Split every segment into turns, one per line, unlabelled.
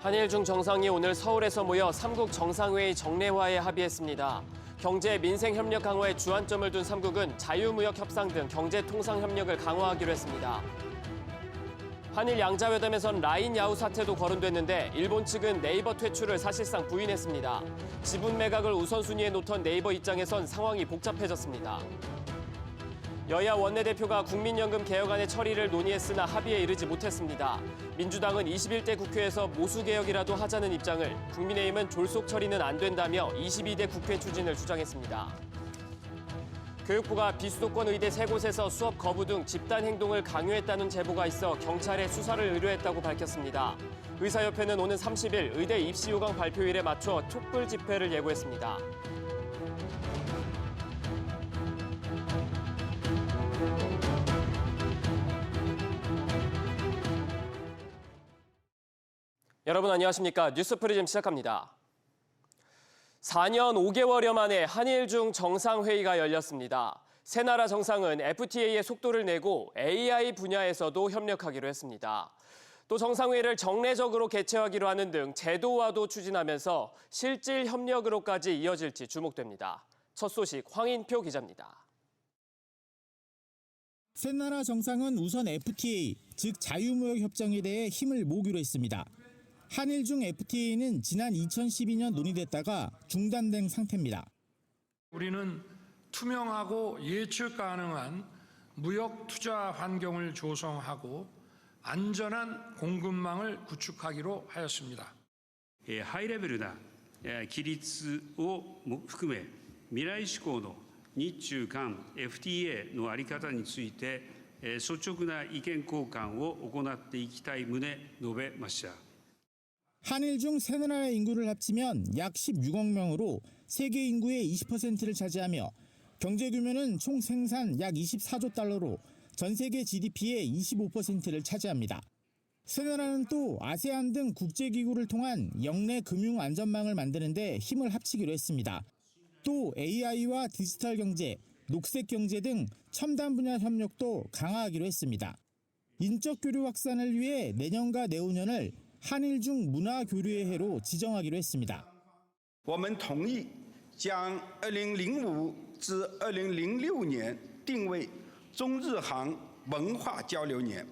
한일중 정상이 오늘 서울에서 모여 3국 정상회의 정례화에 합의했습니다. 경제 민생 협력 강화에 주안점을 둔 3국은 자유무역 협상 등 경제 통상 협력을 강화하기로 했습니다. 한일 양자회담에선 라인 야후 사태도 거론됐는데 일본 측은 네이버 퇴출을 사실상 부인했습니다. 지분 매각을 우선순위에 놓던 네이버 입장에선 상황이 복잡해졌습니다. 여야 원내대표가 국민연금 개혁안의 처리를 논의했으나 합의에 이르지 못했습니다. 민주당은 21대 국회에서 모수개혁이라도 하자는 입장을, 국민의힘은 졸속 처리는 안 된다며 22대 국회 추진을 주장했습니다. 교육부가 비수도권 의대 3곳에서 수업 거부 등 집단 행동을 강요했다는 제보가 있어 경찰에 수사를 의뢰했다고 밝혔습니다. 의사협회는 오는 30일 의대 입시 요강 발표일에 맞춰 촛불 집회를 예고했습니다. 여러분 안녕하십니까? 뉴스프리즘 시작합니다. 4년 5개월여 만에 한일중 정상회의가 열렸습니다. 세 나라 정상은 FTA의 속도를 내고 AI 분야에서도 협력하기로 했습니다. 또 정상회의를 정례적으로 개최하기로 하는 등 제도화도 추진하면서 실질 협력으로까지 이어질지 주목됩니다. 첫 소식 황인표 기자입니다.
세 나라 정상은 우선 FTA, 즉 자유무역 협정에 대해 힘을 모으기로 했습니다. 한일중 FTA는 지난 2012년 논의됐다가 중단된 상태입니다.
우리는 투명하고 예측 가능한 무역 투자 환경을 조성하고 안전한 공급망을 구축하기로 하였습니다.
ハイレベルな規律を含め未来志向の日中韓 FTA の在り方について率直な意見交換を行っていきたい旨述べました。
한일중 세 나라의 인구를 합치면 약 16억 명으로 세계 인구의 20%를 차지하며 경제 규모는 총 생산 약 24조 달러로 전 세계 GDP의 25%를 차지합니다. 세 나라는 또 아세안 등 국제기구를 통한 영내 금융 안전망을 만드는 데 힘을 합치기로 했습니다. 또 AI와 디지털 경제, 녹색 경제 등 첨단 분야 협력도 강화하기로 했습니다. 인적 교류 확산을 위해 내년과 내후년을 한일중 문화교류의 해로 지정하기로 했습니다.
我们同意将2005至2006年定为中日韩文化交流年，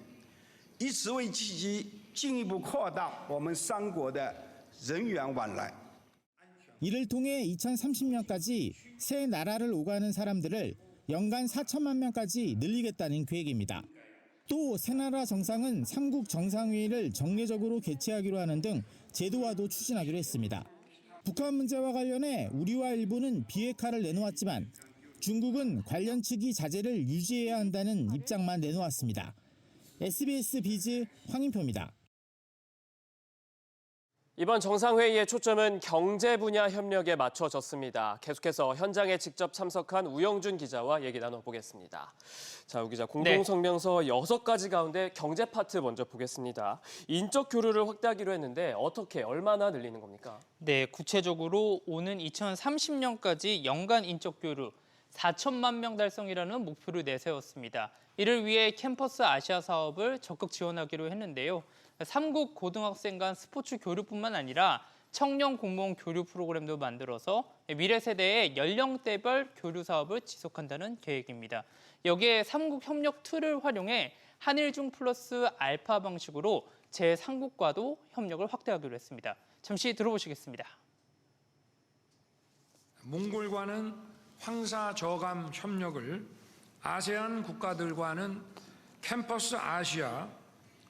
以此为契机，进一步扩大我们三国的人员往来。
이를 통해 2030년까지 세 나라를 오가는 사람들을 연간 4천만 명까지 늘리겠다는 계획입니다. 또 세 나라 정상은 3국 정상회의를 정례적으로 개최하기로 하는 등 제도화도 추진하기로 했습니다. 북한 문제와 관련해 우리와 일본은 비핵화를 내놓았지만 중국은 관련 측이 자제를 유지해야 한다는 입장만 내놓았습니다. SBS 비즈 황인표입니다.
이번 정상회의의 초점은 경제 분야 협력에 맞춰졌습니다. 계속해서 현장에 직접 참석한 우영준 기자와 얘기 나눠보겠습니다. 자, 우 기자, 공동성명서 6가지 가운데 경제 파트 먼저 보겠습니다. 인적 교류를 확대하기로 했는데 어떻게, 얼마나 늘리는 겁니까?
네, 구체적으로 오는 2030년까지 연간 인적 교류 4천만 명 달성이라는 목표를 내세웠습니다. 이를 위해 캠퍼스 아시아 사업을 적극 지원하기로 했는데요. 3국 고등학생 간 스포츠 교류뿐만 아니라 청년 공무원 교류 프로그램도 만들어서 미래 세대의 연령대별 교류 사업을 지속한다는 계획입니다. 여기에 3국 협력 툴을 활용해 한일중 플러스 알파 방식으로 제3국과도 협력을 확대하기로 했습니다. 잠시 들어보시겠습니다.
몽골과는 황사 저감 협력을, 아세안 국가들과는 캠퍼스 아시아,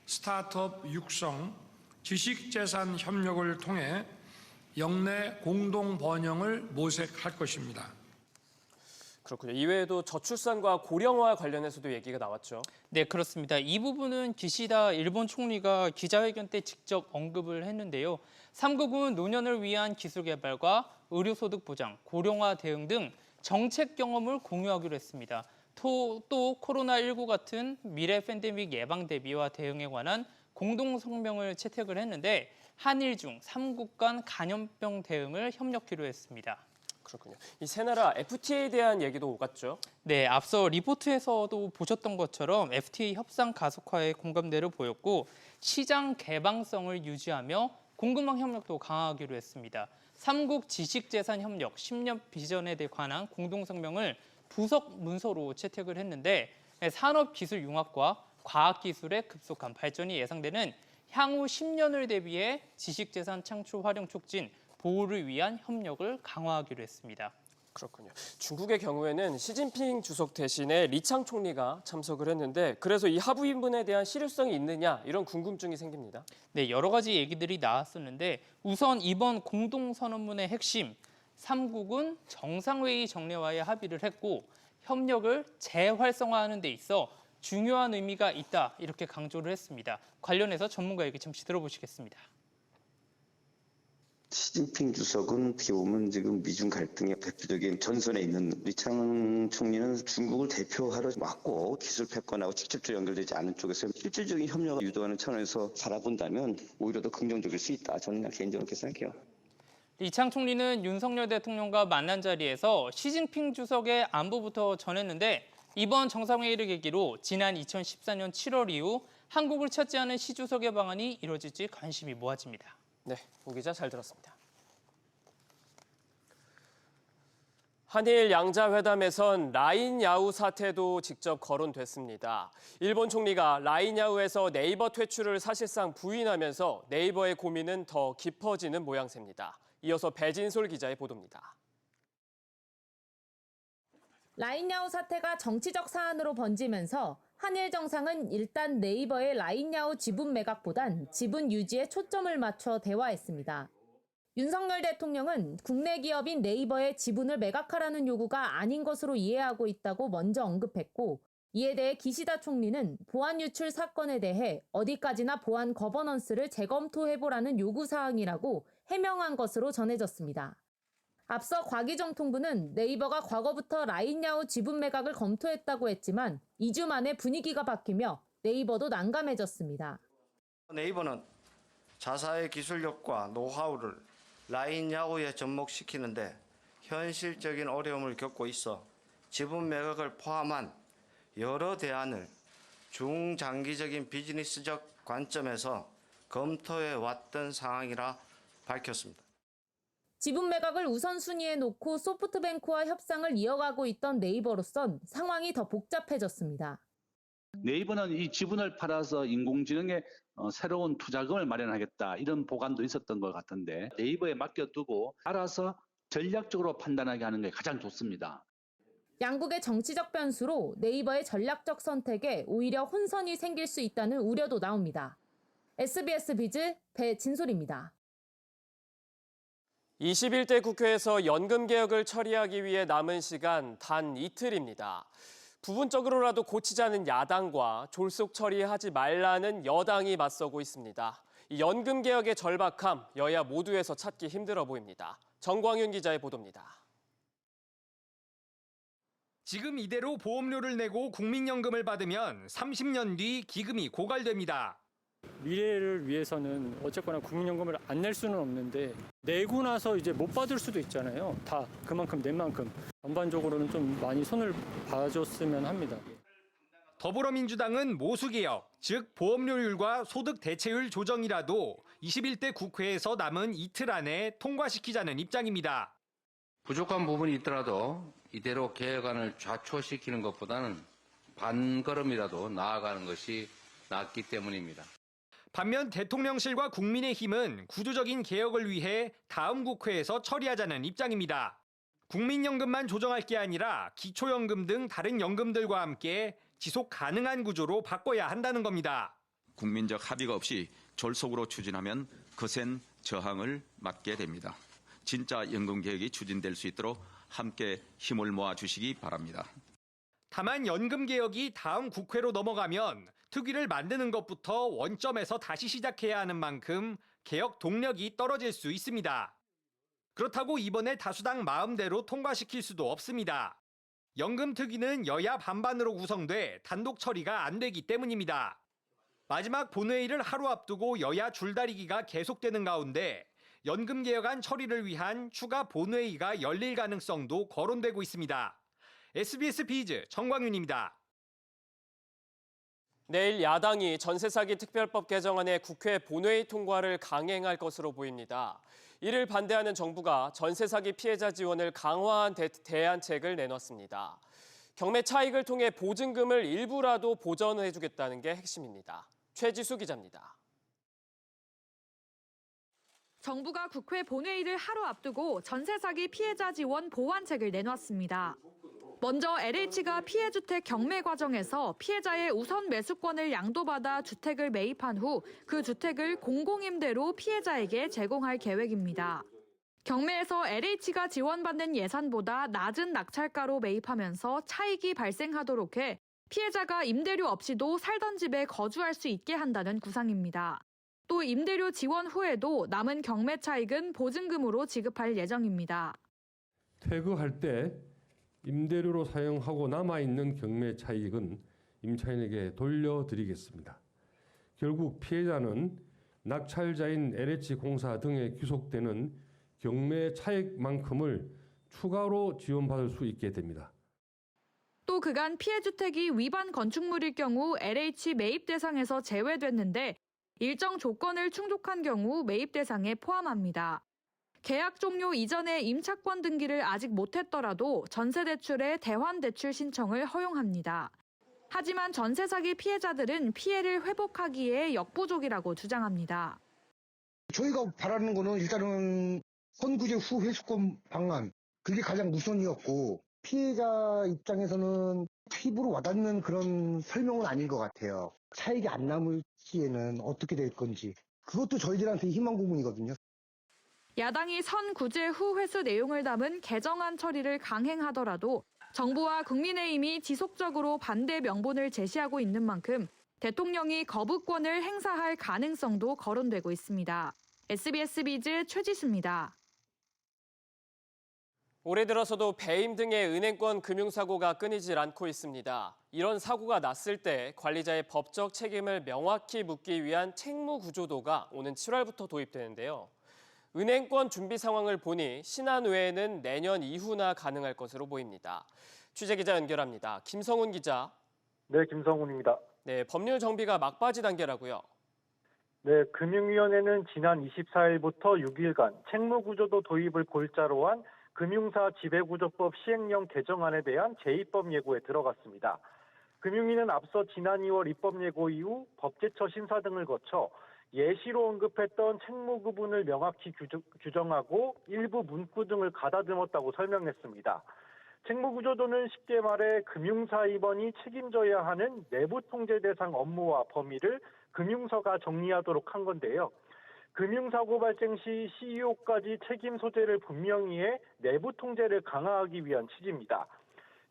스타트업 육성, 지식재산 협력을 통해 영내 공동 번영을 모색할 것입니다.
그렇군요. 이외에도 저출산과 고령화 관련해서도 얘기가 나왔죠.
네, 그렇습니다. 이 부분은 기시다 일본 총리가 기자회견 때 직접 언급을 했는데요. 3국은 노년을 위한 기술 개발과 의료소득 보장, 고령화 대응 등 정책 경험을 공유하기로 했습니다. 또 코로나19 같은 미래 팬데믹 예방 대비와 대응에 관한 공동성명을 채택을 했는데 한일중 3국 간 감염병 대응을 협력키로 했습니다.
그렇군요. 이 세 나라 FTA에 대한 얘기도 오갔죠?
네, 앞서 리포트에서도 보셨던 것처럼 FTA 협상 가속화에 공감대를 보였고 시장 개방성을 유지하며 공급망 협력도 강화하기로 했습니다. 3국 지식재산 협력 10년 비전에 관한 공동성명을 부석 문서로 채택을 했는데 산업기술 융합과 과학기술의 급속한 발전이 예상되는 향후 10년을 대비해 지식재산 창출 활용 촉진, 보호를 위한 협력을 강화하기로 했습니다.
그렇군요. 중국의 경우에는 시진핑 주석 대신에 리창 총리가 참석을 했는데 그래서 이 하부 인분에 대한 실효성이 있느냐 이런 궁금증이 생깁니다.
네, 여러 가지 얘기들이 나왔었는데 우선 이번 공동선언문의 핵심 3국은 정상회의 정례화에 합의를 했고 협력을 재활성화하는 데 있어 중요한 의미가 있다 이렇게 강조를 했습니다. 관련해서 전문가 얘기 잠시 들어보시겠습니다.
시진핑 주석은 어떻게 보면 지금 미중 갈등의 대표적인 전선에 있는 리창 총리는 중국을 대표하러 왔고 기술 패권하고 직접적으로 연결되지 않은 쪽에서 실질적인 협력을 유도하는 차원에서 바라본다면 오히려 더 긍정적일 수 있다. 저는 개인적으로 그렇게 생각해요.
리창 총리는 윤석열 대통령과 만난 자리에서 시진핑 주석의 안부부터 전했는데 이번 정상회의를 계기로 지난 2014년 7월 이후 한국을 찾지 않은 시 주석의 방안이 이뤄질지 관심이 모아집니다.
네, 오 기자 잘 들었습니다. 한일 양자회담에선 라인야후 사태도 직접 거론됐습니다. 일본 총리가 라인야후에서 네이버 퇴출을 사실상 부인하면서 네이버의 고민은 더 깊어지는 모양새입니다. 이어서 배진솔 기자의 보도입니다.
라인야후 사태가 정치적 사안으로 번지면서 한일 정상은 일단 네이버의 라인야후 지분 매각보단 지분 유지에 초점을 맞춰 대화했습니다. 윤석열 대통령은 국내 기업인 네이버의 지분을 매각하라는 요구가 아닌 것으로 이해하고 있다고 먼저 언급했고 이에 대해 기시다 총리는 보안 유출 사건에 대해 어디까지나 보안 거버넌스를 재검토해보라는 요구사항이라고 해명한 것으로 전해졌습니다. 앞서 곽희정 통부는 네이버가 과거부터 라인야후 지분 매각을 검토했다고 했지만 2주 만에 분위기가 바뀌며 네이버도 난감해졌습니다.
네이버는 자사의 기술력과 노하우를 라인야후에 접목시키는데 현실적인 어려움을 겪고 있어 지분 매각을 포함한 여러 대안을 중장기적인 비즈니스적 관점에서 검토해 왔던 상황이라 밝혔습니다.
지분 매각을 우선순위에 놓고 소프트뱅크와 협상을 이어가고 있던 네이버로선 상황이 더 복잡해졌습니다.
네이버는 이 지분을 팔아서 인공지능에 새로운 투자금을 마련하겠다 이런 보관도 있었던 것 같은데 네이버에 맡겨두고 알아서 전략적으로 판단하게 하는 게 가장 좋습니다.
양국의 정치적 변수로 네이버의 전략적 선택에 오히려 혼선이 생길 수 있다는 우려도 나옵니다. SBS 비즈 배진솔입니다.
21대 국회에서 연금 개혁을 처리하기 위해 남은 시간 단 이틀입니다. 부분적으로라도 고치자는 야당과 졸속 처리하지 말라는 여당이 맞서고 있습니다. 이 연금 개혁의 절박함 여야 모두에서 찾기 힘들어 보입니다. 정광윤 기자의 보도입니다.
지금 이대로 보험료를 내고 국민연금을 받으면 30년 뒤 기금이 고갈됩니다.
미래를 위해서는 어쨌거나 국민연금을 안 낼 수는 없는데 내고 나서 이제 못 받을 수도 있잖아요. 다 그만큼 낸 만큼. 전반적으로는 좀 많이 손을 봐줬으면 합니다.
더불어민주당은 모수개혁, 즉 보험료율과 소득 대체율 조정이라도 21대 국회에서 남은 이틀 안에 통과시키자는 입장입니다.
부족한 부분이 있더라도 이대로 개혁안을 좌초시키는 것보다는 반걸음이라도 나아가는 것이 낫기 때문입니다.
반면 대통령실과 국민의힘은 구조적인 개혁을 위해 다음 국회에서 처리하자는 입장입니다. 국민연금만 조정할 게 아니라 기초연금 등 다른 연금들과 함께 지속 가능한 구조로 바꿔야 한다는 겁니다.
국민적 합의가 없이 졸속으로 추진하면 거센 저항을 맞게 됩니다. 진짜 연금개혁이 추진될 수 있도록 함께 힘을 모아주시기 바랍니다.
다만 연금개혁이 다음 국회로 넘어가면 특위를 만드는 것부터 원점에서 다시 시작해야 하는 만큼 개혁 동력이 떨어질 수 있습니다. 그렇다고 이번에 다수당 마음대로 통과시킬 수도 없습니다. 연금특위는 여야 반반으로 구성돼 단독 처리가 안 되기 때문입니다. 마지막 본회의를 하루 앞두고 여야 줄다리기가 계속되는 가운데 연금개혁안 처리를 위한 추가 본회의가 열릴 가능성도 거론되고 있습니다. SBS 비즈 정광윤입니다.
내일 야당이 전세 사기 특별법 개정안의 국회 본회의 통과를 강행할 것으로 보입니다. 이를 반대하는 정부가 전세 사기 피해자 지원을 강화한 대안책을 내놨습니다. 경매 차익을 통해 보증금을 일부라도 보전해주겠다는 게 핵심입니다. 최지수 기자입니다.
정부가 국회 본회의를 하루 앞두고 전세 사기 피해자 지원 보완책을 내놨습니다. 먼저 LH가 피해주택 경매 과정에서 피해자의 우선 매수권을 양도받아 주택을 매입한 후 그 주택을 공공임대로 피해자에게 제공할 계획입니다. 경매에서 LH가 지원받는 예산보다 낮은 낙찰가로 매입하면서 차익이 발생하도록 해 피해자가 임대료 없이도 살던 집에 거주할 수 있게 한다는 구상입니다. 또 임대료 지원 후에도 남은 경매 차익은 보증금으로 지급할 예정입니다.
퇴거할 때 임대료로 사용하고 남아있는 경매 차익은 임차인에게 돌려드리겠습니다. 결국 피해자는 낙찰자인 LH공사 등에 귀속되는 경매 차익만큼을 추가로 지원받을 수 있게 됩니다.
또 그간 피해 주택이 위반 건축물일 경우 LH 매입 대상에서 제외됐는데 일정 조건을 충족한 경우 매입 대상에 포함합니다. 계약 종료 이전에 임차권 등기를 아직 못했더라도 전세대출의 대환대출 신청을 허용합니다. 하지만 전세 사기 피해자들은 피해를 회복하기에 역부족이라고 주장합니다.
저희가 바라는 거는 일단은 선구제 후 회수권 방안, 그게 가장 우선이었고 피해자 입장에서는 피부로 와닿는 그런 설명은 아닌 것 같아요. 차익이 안 남을 시에는 어떻게 될 건지. 그것도 저희들한테 희망 고문이거든요.
야당이 선구제 후 회수 내용을 담은 개정안 처리를 강행하더라도 정부와 국민의힘이 지속적으로 반대 명분을 제시하고 있는 만큼 대통령이 거부권을 행사할 가능성도 거론되고 있습니다. SBS 비즈 최지수입니다.
올해 들어서도 배임 등의 은행권 금융사고가 끊이질 않고 있습니다. 이런 사고가 났을 때 관리자의 법적 책임을 명확히 묻기 위한 책무구조도가 오는 7월부터 도입되는데요. 은행권 준비 상황을 보니 신안 외에는 내년 이후나 가능할 것으로 보입니다. 취재기자 연결합니다. 김성훈 기자.
네, 김성훈입니다.
네, 법률 정비가 막바지 단계라고요.
네, 금융위원회는 지난 24일부터 6일간 책무구조도 도입을 골자로 한 금융사 지배구조법 시행령 개정안에 대한 제2법 예고에 들어갔습니다. 금융위는 앞서 지난 2월 입법 예고 이후 법제처 심사 등을 거쳐 예시로 언급했던 책무 구분을 명확히 규정하고 일부 문구 등을 가다듬었다고 설명했습니다. 책무구조도는 쉽게 말해 금융사 임원이 책임져야 하는 내부 통제 대상 업무와 범위를 금융서가 정리하도록 한 건데요. 금융사고 발생 시 CEO까지 책임 소재를 분명히 해 내부 통제를 강화하기 위한 취지입니다.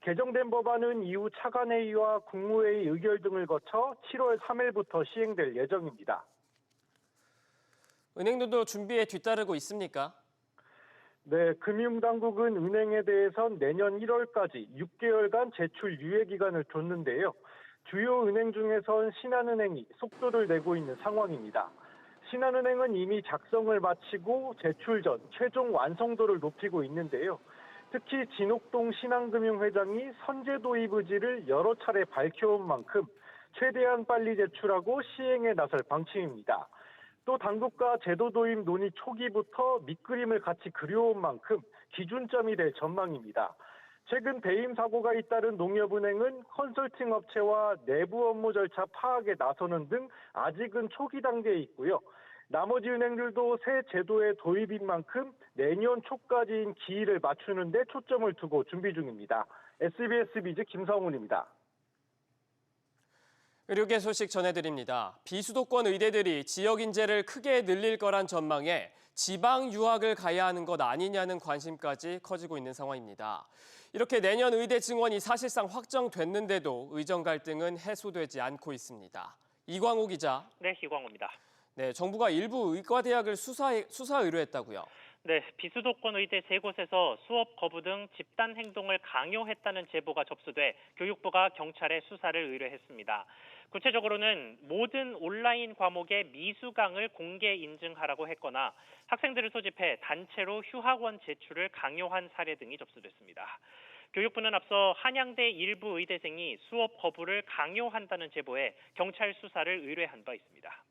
개정된 법안은 이후 차관회의와 국무회의 의결 등을 거쳐 7월 3일부터 시행될 예정입니다.
은행들도 준비에 뒤따르고 있습니까?
네, 금융당국은 은행에 대해선 내년 1월까지 6개월간 제출 유예 기간을 줬는데요. 주요 은행 중에선 신한은행이 속도를 내고 있는 상황입니다. 신한은행은 이미 작성을 마치고 제출 전 최종 완성도를 높이고 있는데요. 특히 진옥동 신한금융회장이 선제 도입 의지를 여러 차례 밝혀온 만큼 최대한 빨리 제출하고 시행에 나설 방침입니다. 또 당국과 제도 도입 논의 초기부터 밑그림을 같이 그려온 만큼 기준점이 될 전망입니다. 최근 배임 사고가 잇따른 농협은행은 컨설팅 업체와 내부 업무 절차 파악에 나서는 등 아직은 초기 단계에 있고요. 나머지 은행들도 새 제도의 도입인 만큼 내년 초까지인 기일을 맞추는 데 초점을 두고 준비 중입니다. SBS 비즈 김성훈입니다.
의료계 소식 전해드립니다. 비수도권 의대들이 지역 인재를 크게 늘릴 거란 전망에 지방 유학을 가야 하는 것 아니냐는 관심까지 커지고 있는 상황입니다. 이렇게 내년 의대 증원이 사실상 확정됐는데도 의정 갈등은 해소되지 않고 있습니다. 이광호 기자.
네, 이광호입니다.
네, 정부가 일부 의과대학을 수사 의뢰했다고요.
네, 비수도권 의대 3곳에서 수업 거부 등 집단 행동을 강요했다는 제보가 접수돼 교육부가 경찰에 수사를 의뢰했습니다. 구체적으로는 모든 온라인 과목의 미수강을 공개 인증하라고 했거나 학생들을 소집해 단체로 휴학원 제출을 강요한 사례 등이 접수됐습니다. 교육부는 앞서 한양대 일부 의대생이 수업 거부를 강요한다는 제보에 경찰 수사를 의뢰한 바 있습니다.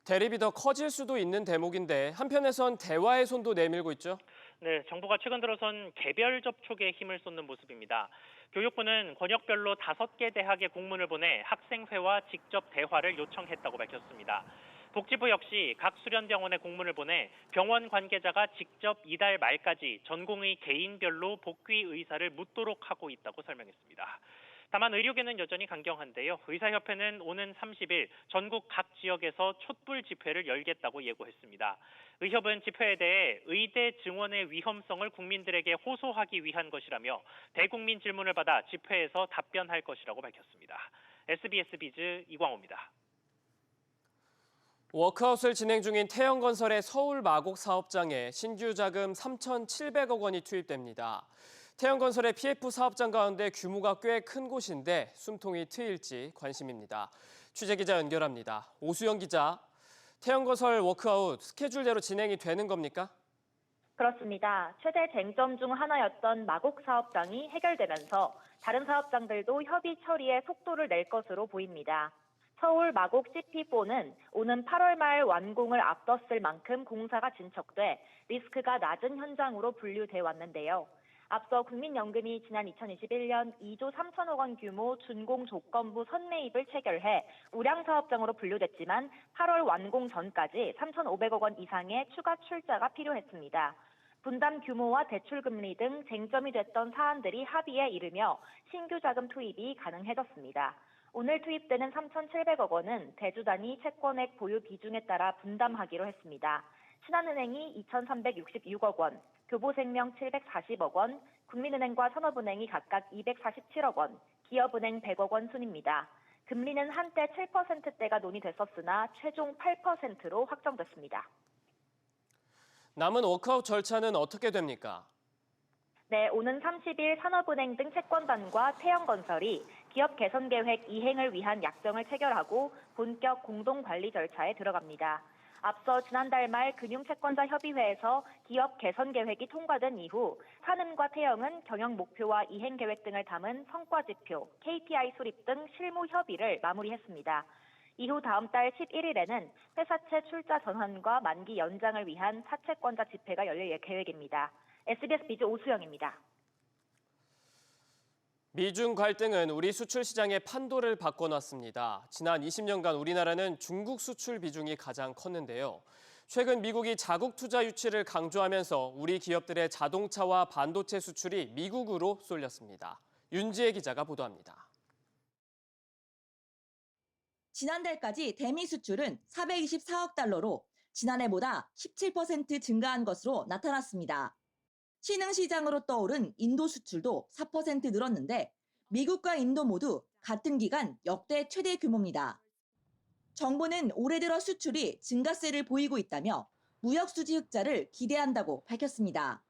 대립이 더 커질 수도 있는 대목인데 한편에선 대화의 손도 내밀고 있죠.
네, 정부가 최근 들어선 개별 접촉에 힘을 쏟는 모습입니다. 교육부는 권역별로 5개 대학에 공문을 보내 학생회와 직접 대화를 요청했다고 밝혔습니다. 복지부 역시 각 수련병원에 공문을 보내 병원 관계자가 직접 이달 말까지 전공의 개인별로 복귀 의사를 묻도록 하고 있다고 설명했습니다. 다만 의료계는 여전히 강경한데요. 의사협회는 오는 30일 전국 각 지역에서 촛불 집회를 열겠다고 예고했습니다. 의협은 집회에 대해 의대 증원의 위험성을 국민들에게 호소하기 위한 것이라며 대국민 질문을 받아 집회에서 답변할 것이라고 밝혔습니다. SBS 비즈 이광호입니다.
워크아웃을 진행 중인 태영건설의 서울 마곡 사업장에 신규 자금 3,700억 원이 투입됩니다. 태영건설의 PF 사업장 가운데 규모가 꽤 큰 곳인데 숨통이 트일지 관심입니다. 취재기자 연결합니다. 오수영 기자, 태영건설 워크아웃 스케줄대로 진행이 되는 겁니까?
그렇습니다. 최대 쟁점 중 하나였던 마곡 사업장이 해결되면서 다른 사업장들도 협의 처리에 속도를 낼 것으로 보입니다. 서울 마곡 CP4는 오는 8월 말 완공을 앞뒀을 만큼 공사가 진척돼 리스크가 낮은 현장으로 분류돼 왔는데요. 앞서 국민연금이 지난 2021년 2조 3천억 원 규모 준공 조건부 선매입을 체결해 우량사업장으로 분류됐지만 8월 완공 전까지 3,500억 원 이상의 추가 출자가 필요했습니다. 분담 규모와 대출금리 등 쟁점이 됐던 사안들이 합의에 이르며 신규 자금 투입이 가능해졌습니다. 오늘 투입되는 3,700억 원은 대주단위 채권액 보유 비중에 따라 분담하기로 했습니다. 신한은행이 2,366억 원, 교보생명 740억 원, 국민은행과 산업은행이 각각 247억 원, 기업은행 100억 원 순입니다. 금리는 한때 7%대가 논의됐었으나 최종 8%로 확정됐습니다.
남은 워크아웃 절차는 어떻게 됩니까?
네, 오는 30일 산업은행 등 채권단과 태영건설이 기업 개선 계획 이행을 위한 약정을 체결하고 본격 공동관리 절차에 들어갑니다. 앞서 지난달 말 금융채권자 협의회에서 기업 개선 계획이 통과된 이후 산은과 태영은 경영 목표와 이행 계획 등을 담은 성과 지표, KPI 수립 등 실무 협의를 마무리했습니다. 이후 다음 달 11일에는 회사채 출자 전환과 만기 연장을 위한 사채권자 집회가 열릴 계획입니다. SBS 비즈 오수영입니다.
미중 갈등은 우리 수출 시장의 판도를 바꿔놨습니다. 지난 20년간 우리나라는 중국 수출 비중이 가장 컸는데요. 최근 미국이 자국 투자 유치를 강조하면서 우리 기업들의 자동차와 반도체 수출이 미국으로 쏠렸습니다. 윤지혜 기자가 보도합니다.
지난달까지 대미 수출은 424억 달러로 지난해보다 17% 증가한 것으로 나타났습니다. 신흥시장으로 떠오른 인도 수출도 4% 늘었는데 미국과 인도 모두 같은 기간 역대 최대 규모입니다. 정부는 올해 들어 수출이 증가세를 보이고 있다며 무역수지 흑자를 기대한다고 밝혔습니다.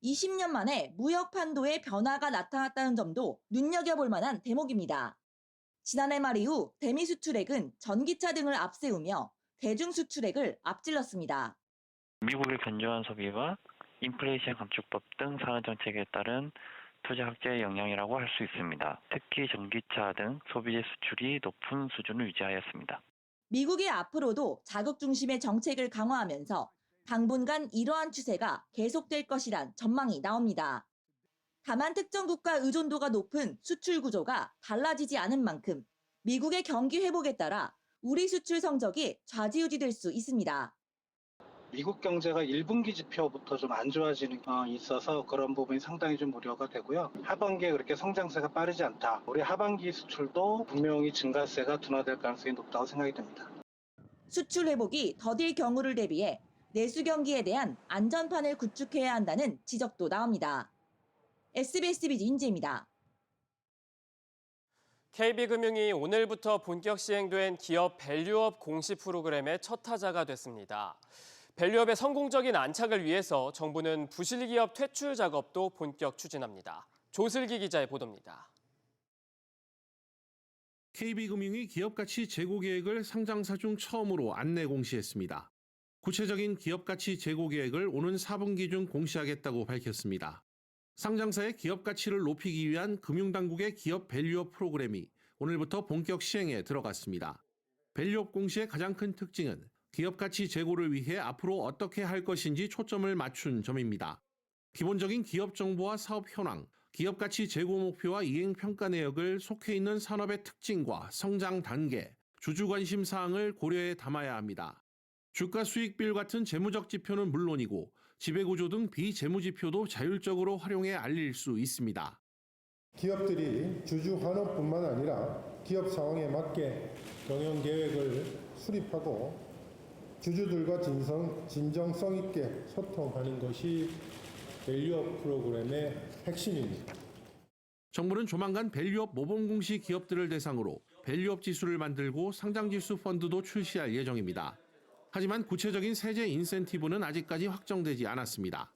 20년 만에 무역 판도에 변화가 나타났다는 점도 눈여겨볼 만한 대목입니다. 지난해 말 이후 대미 수출액은 전기차 등을 앞세우며 대중 수출액을 앞질렀습니다.
미국의 견조한 소비와 인플레이션 감축법 등 산업정책에 따른 투자 확대의 영향이라고 할 수 있습니다. 특히 전기차 등 소비재 수출이 높은 수준을 유지하였습니다.
미국이 앞으로도 자국 중심의 정책을 강화하면서 당분간 이러한 추세가 계속될 것이란 전망이 나옵니다. 다만 특정 국가 의존도가 높은 수출 구조가 달라지지 않은 만큼 미국의 경기 회복에 따라 우리 수출 성적이 좌지우지될 수 있습니다.
미국 경제가 1분기 지표부터 좀 안 좋아지는 있어서 그런 부분이 상당히 좀 우려가 되고요. 하반기에 그렇게 성장세가 빠르지 않다. 올해 하반기 수출도 분명히 증가세가 둔화될 가능성이 높다고 생각이 됩니다.
수출 회복이 더딜 경우를 대비해 내수 경기에 대한 안전판을 구축해야 한다는 지적도 나옵니다. SBS 비즈 윤지혜입니다.
KB금융이 오늘부터 본격 시행된 기업 밸류업 공시 프로그램의 첫 타자가 됐습니다. 밸류업의 성공적인 안착을 위해서 정부는 부실기업 퇴출 작업도 본격 추진합니다. 조슬기 기자의 보도입니다.
KB금융이 기업가치 재고 계획을 상장사 중 처음으로 안내 공시했습니다. 구체적인 기업가치 재고 계획을 오는 4분기 중 공시하겠다고 밝혔습니다. 상장사의 기업 가치를 높이기 위한 금융당국의 기업 밸류업 프로그램이 오늘부터 본격 시행에 들어갔습니다. 밸류업 공시의 가장 큰 특징은 기업 가치 제고를 위해 앞으로 어떻게 할 것인지 초점을 맞춘 점입니다. 기본적인 기업 정보와 사업 현황, 기업 가치 제고 목표와 이행 평가 내역을 속해 있는 산업의 특징과 성장 단계, 주주 관심 사항을 고려해 담아야 합니다. 주가 수익 비율 같은 재무적 지표는 물론이고 지배구조 등 비재무 지표도 자율적으로 활용해 알릴 수 있습니다.
기업들이 주주 환원뿐만 아니라 기업 상황에 맞게 경영 계획을 수립하고 주주들과 진정성 있게 소통하는 것이 밸류업 프로그램의 핵심입니다.
정부는 조만간 밸류업 모범공시 기업들을 대상으로 밸류업 지수를 만들고 상장지수 펀드도 출시할 예정입니다. 하지만 구체적인 세제 인센티브는 아직까지 확정되지 않았습니다.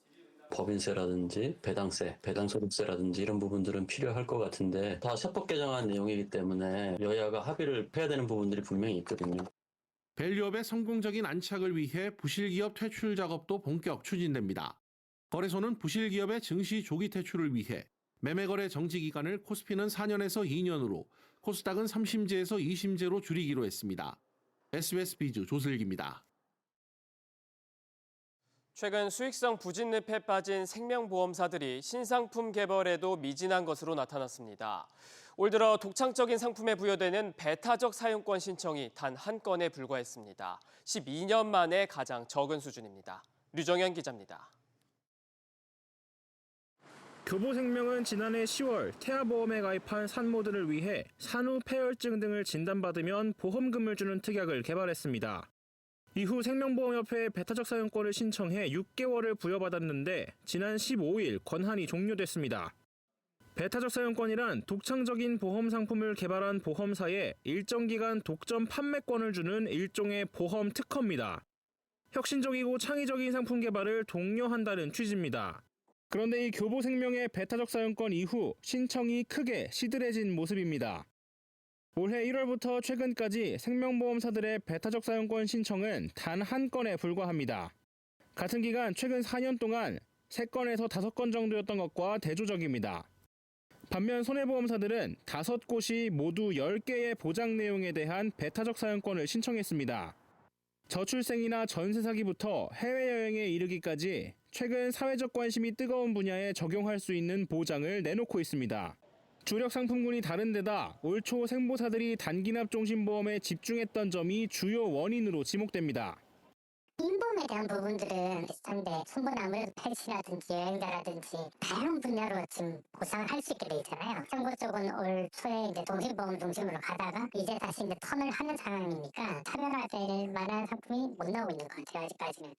법인세라든지 배당세, 배당소득세라든지 이런 부분들은 필요할 것 같은데 다 세법 개정안 내용이기 때문에 여야가 합의를 해야 되는 부분들이 분명히 있거든요.
밸류업의 성공적인 안착을 위해 부실기업 퇴출 작업도 본격 추진됩니다. 거래소는 부실기업의 증시 조기 퇴출을 위해 매매거래 정지기간을 코스피는 4년에서 2년으로, 코스닥은 3심제에서 2심제로 줄이기로 했습니다. SBS 비즈 조슬기입니다.
최근 수익성 부진늪에 빠진 생명보험사들이 신상품 개발에도 미진한 것으로 나타났습니다. 올 들어 독창적인 상품에 부여되는 배타적 사용권 신청이 단 한 건에 불과했습니다. 12년 만에 가장 적은 수준입니다. 류정현 기자입니다.
교보생명은 지난해 10월 태아보험에 가입한 산모들을 위해 산후 폐혈증 등을 진단받으면 보험금을 주는 특약을 개발했습니다. 이후 생명보험협회에 배타적 사용권을 신청해 6개월을 부여받았는데 지난 15일 권한이 종료됐습니다. 배타적 사용권이란 독창적인 보험 상품을 개발한 보험사에 일정 기간 독점 판매권을 주는 일종의 보험 특허입니다. 혁신적이고 창의적인 상품 개발을 독려한다는 취지입니다. 그런데 이 교보생명의 배타적 사용권 이후 신청이 크게 시들해진 모습입니다. 올해 1월부터 최근까지 생명보험사들의 배타적 사용권 신청은 단 한 건에 불과합니다. 같은 기간 최근 4년 동안 3건에서 5건 정도였던 것과 대조적입니다. 반면 손해보험사들은 5곳이 모두 10개의 보장 내용에 대한 배타적 사용권을 신청했습니다. 저출생이나 전세 사기부터 해외여행에 이르기까지 최근 사회적 관심이 뜨거운 분야에 적용할 수 있는 보장을 내놓고 있습니다. 주력 상품군이 다른 데다 올 초 생보사들이 단기납 종신보험에 집중했던 점이 주요 원인으로 지목됩니다.
인보험에 대한 부분들은 비슷한데 손보는 아무래도 펫이라든지 여행자라든지 다양한 분야로 지금 보상을 할 수 있게 돼 있잖아요. 정부 쪽은 올 초에 이제 종신보험 중심으로 가다가 이제 다시 이제 턴을 하는 상황이니까 차별화될 만한 상품이 못 나오고 있는 것 같아요. 아직까지는.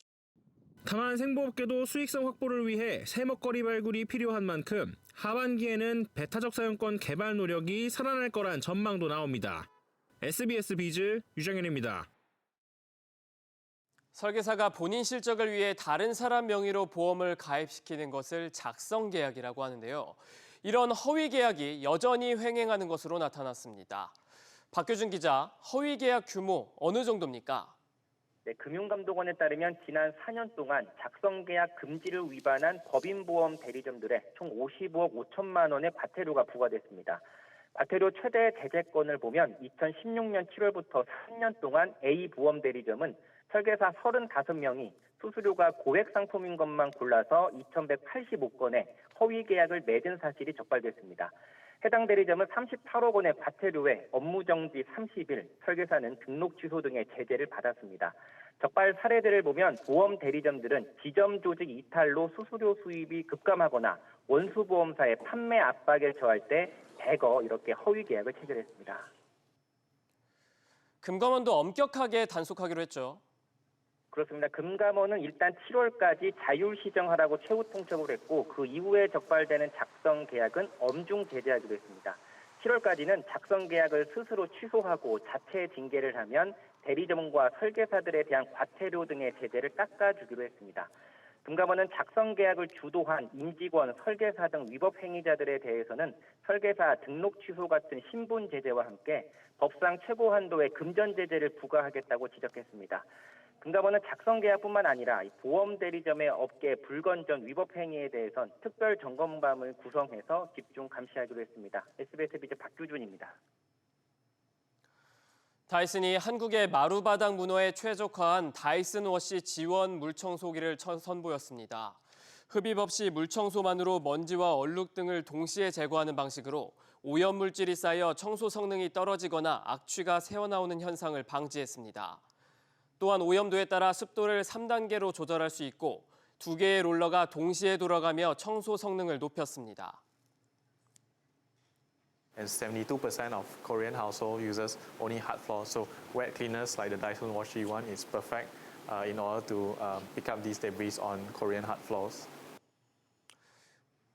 다만 생보업계도 수익성 확보를 위해 새 먹거리 발굴이 필요한 만큼 하반기에는 배타적 사용권 개발 노력이 살아날 거란 전망도 나옵니다. SBS 비즈 유정현입니다.
설계사가 본인 실적을 위해 다른 사람 명의로 보험을 가입시키는 것을 작성 계약이라고 하는데요. 이런 허위 계약이 여전히 횡행하는 것으로 나타났습니다. 박규준 기자, 허위 계약 규모 어느 정도입니까?
네, 금융감독원에 따르면 지난 4년 동안 작성계약 금지를 위반한 법인보험 대리점들에 총 55억 5천만 원의 과태료가 부과됐습니다. 과태료 최대 제재권을 보면 2016년 7월부터 3년 동안 A보험 대리점은 설계사 35명이 수수료가 고액 상품인 것만 골라서 2,185건의 허위 계약을 맺은 사실이 적발됐습니다. 해당 대리점은 38억 원의 과태료에 업무정지 30일, 설계사는 등록 취소 등의 제재를 받았습니다. 적발 사례들을 보면 보험 대리점들은 지점 조직 이탈로 수수료 수입이 급감하거나 원수보험사의 판매 압박에 처할 때 대거 이렇게 허위 계약을 체결했습니다.
금감원도 엄격하게 단속하기로 했죠.
그렇습니다. 금감원은 일단 7월까지 자율시정하라고 최후 통첩을 했고 그 이후에 적발되는 작성 계약은 엄중 제재하기로 했습니다. 7월까지는 작성 계약을 스스로 취소하고 자체 징계를 하면 대리점과 설계사들에 대한 과태료 등의 제재를 깎아주기로 했습니다. 금감원은 작성 계약을 주도한 임직원, 설계사 등 위법 행위자들에 대해서는 설계사 등록 취소 같은 신분 제재와 함께 법상 최고 한도의 금전 제재를 부과하겠다고 지적했습니다. 금감원은 작성 계약뿐만 아니라 이 보험 대리점의 업계 불건전 위법 행위에 대해선 특별 점검반을 구성해서 집중 감시하기로 했습니다. SBS 비즈 박규준입니다.
다이슨이 한국의 마루바닥 문화에 최적화한 다이슨 워시 지원 물청소기를 선보였습니다. 흡입 없이 물청소만으로 먼지와 얼룩 등을 동시에 제거하는 방식으로 오염물질이 쌓여 청소 성능이 떨어지거나 악취가 새어나오는 현상을 방지했습니다. 또한 오염도에 따라 습도를 3단계로 조절할 수 있고 2개의 롤러가 동시에 돌아가며 청소 성능을 높였습니다.
And 72% of Korean household uses only hard floor, so wet cleaners like the Dyson Washi one is perfect in order to pick up these debris on Korean hard floors.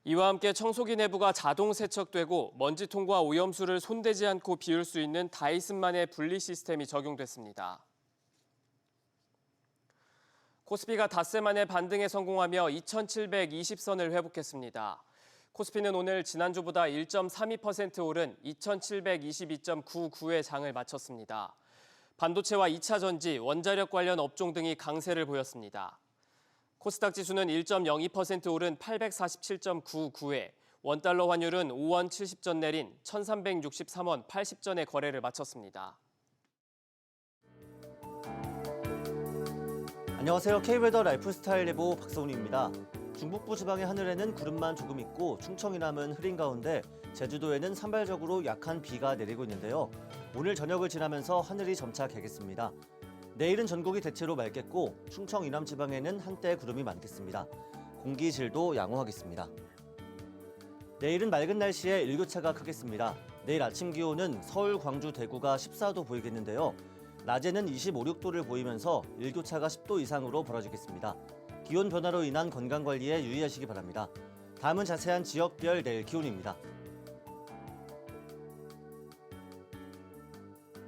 이와 함께 청소기 내부가 자동 세척되고 먼지통과 오염수를 손대지 않고 비울 수 있는 다이슨만의 분리 시스템이 적용됐습니다. 코스피가 닷새 만에 반등에 성공하며 2,720선을 회복했습니다. 코스피는 오늘 지난주보다 1.32% 오른 2,722.99의 장을 마쳤습니다. 반도체와 2차 전지, 원자력 관련 업종 등이 강세를 보였습니다. 코스닥 지수는 1.02% 오른 847.99에 원달러 환율은 5원 70전 내린 1,363원 80전의 거래를 마쳤습니다.
안녕하세요. K웨더 라이프스타일 예보 박성훈입니다. 중북부 지방의 하늘에는 구름만 조금 있고 충청 이남은 흐린 가운데 제주도에는 산발적으로 약한 비가 내리고 있는데요. 오늘 저녁을 지나면서 하늘이 점차 개겠습니다. 내일은 전국이 대체로 맑겠고 충청 이남 지방에는 한때 구름이 많겠습니다. 공기질도 양호하겠습니다. 내일은 맑은 날씨에 일교차가 크겠습니다. 내일 아침 기온은 서울, 광주, 대구가 14도 보이겠는데요. 낮에는 25, 6도를 보이면서 일교차가 10도 이상으로 벌어지겠습니다. 기온 변화로 인한 건강관리에 유의하시기 바랍니다. 다음은 자세한 지역별 내일 기온입니다.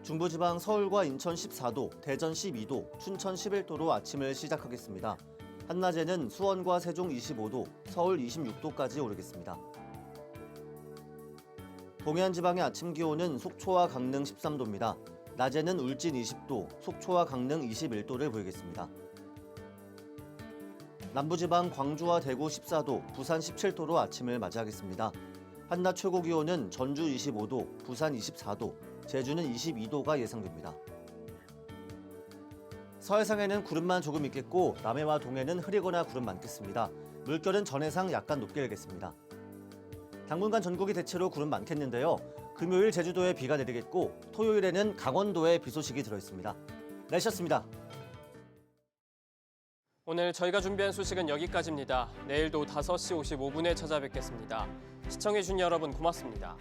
중부지방 서울과 인천 14도, 대전 12도, 춘천 11도로 아침을 시작하겠습니다. 한낮에는 수원과 세종 25도, 서울 26도까지 오르겠습니다. 동해안 지방의 아침 기온은 속초와 강릉 13도입니다. 낮에는 울진 20도, 속초와 강릉 21도를 보이겠습니다. 남부지방 광주와 대구 14도, 부산 17도로 아침을 맞이하겠습니다. 한낮 최고 기온은 전주 25도, 부산 24도, 제주는 22도가 예상됩니다. 서해상에는 구름만 조금 있겠고 남해와 동해는 흐리거나 구름 많겠습니다. 물결은 전해상 약간 높게 일겠습니다. 당분간 전국이 대체로 구름 많겠는데요. 금요일 제주도에 비가 내리겠고 토요일에는 강원도에 비 소식이 들어있습니다. 날씨였습니다.
오늘 저희가 준비한 소식은 여기까지입니다. 내일도 5시 55분에 찾아뵙겠습니다. 시청해주신 여러분 고맙습니다.